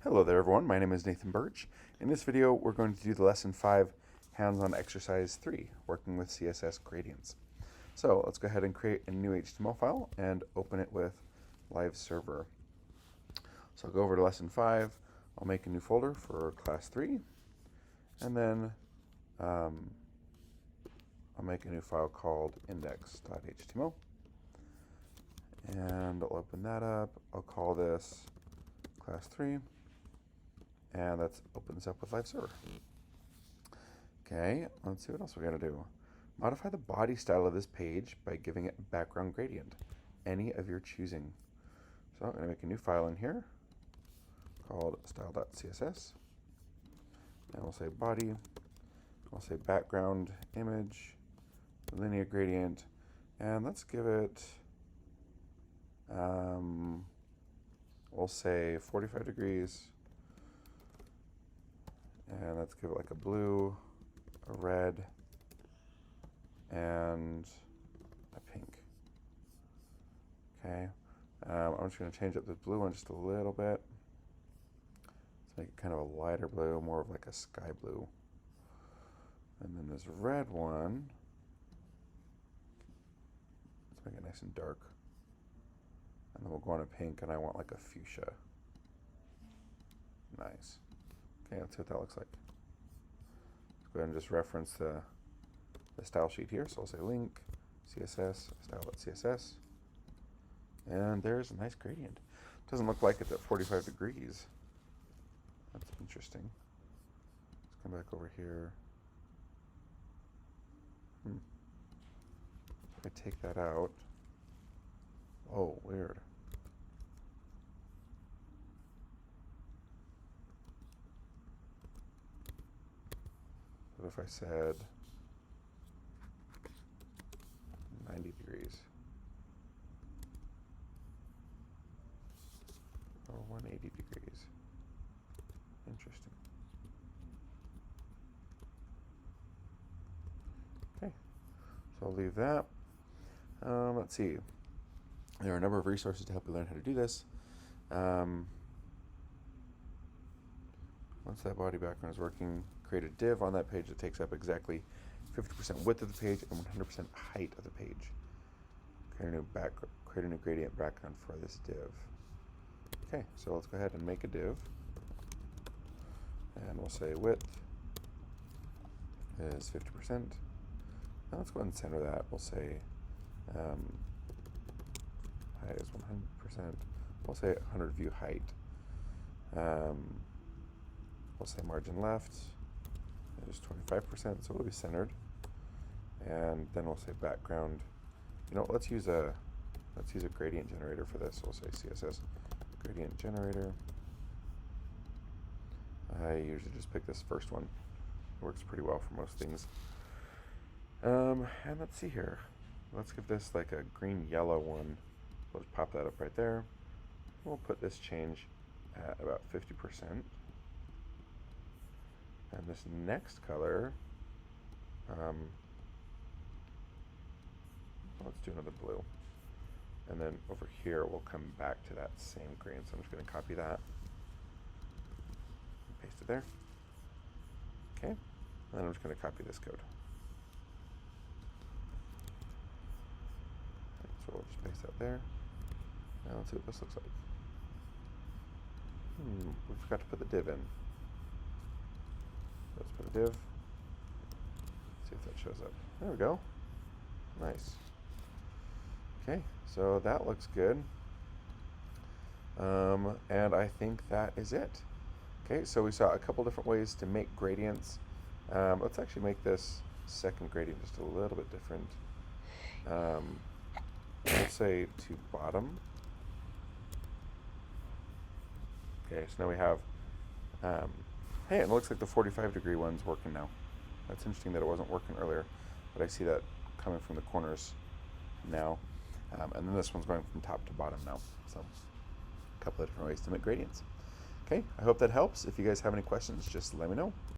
Hello there everyone, my name is Nathan Birch. In this video we're going to do the Lesson 5 hands-on exercise 3, working with CSS gradients. So let's go ahead and create a new HTML file and open it with Live Server. So I'll go over to Lesson 5, I'll make a new folder for Class 3, and then I'll make a new file called index.html. And I'll open that up, I'll call this Class 3. And that opens up with Live Server. Okay, let's see what else we gotta do. Modify the body style of this page by giving it a background gradient, any of your choosing. So I'm gonna make a new file in here called style.css. And we'll say body, we'll say background image, linear gradient, and let's give it, we'll say 45 degrees. And let's give it like a blue, a red, and a pink. Okay, I'm just going to change up this blue one just a little bit. Let's make it kind of a lighter blue, more of like a sky blue. And then this red one, let's make it nice and dark. And then we'll go on a pink, and I want like a fuchsia. Nice. Okay, let's see what that looks like. Let's go ahead and just reference the style sheet here. So I'll say link, CSS, style.css. And there's a nice gradient. Doesn't look like it's at 45 degrees. That's interesting. Let's come back over here. If I take that out. Oh, weird. What if I said 90 degrees or 180 degrees? Interesting. Okay, so I'll leave that. Let's see. There are a number of resources to help you learn how to do this. Once that body background is working, create a div on that page that takes up exactly 50% width of the page and 100% height of the page. Create a new gradient background for this div. Okay, so let's go ahead and make a div. And we'll say width is 50%. Now let's go ahead and center that. We'll say height is 100%. We'll say 100 view height. We'll say margin left is 25%, so it'll be centered. And then we'll say background. You know, let's use a gradient generator for this. So we'll say CSS gradient generator. I usually just pick this first one. It works pretty well for most things. And let's see here. Let's give this like a green-yellow one. We'll just pop that up right there. We'll put this change at about 50%. And this next color, let's do another blue. And then over here, we'll come back to that same green. So I'm just going to copy that and paste it there. Okay. And then I'm just going to copy this code. So we'll just paste that there. Now let's see what this looks like. We forgot to put the div in. Let's put a div. See if that shows up. There we go. Nice. Okay, so that looks good. And I think that is it. Okay, so we saw a couple different ways to make gradients. Let's actually make this second gradient just a little bit different. We'll say to bottom. Okay, so now we have hey, and it looks like the 45 degree one's working now. That's interesting that it wasn't working earlier, but I see that coming from the corners now. And then this one's going from top to bottom now. So a couple of different ways to make gradients. Okay, I hope that helps. If you guys have any questions, just let me know.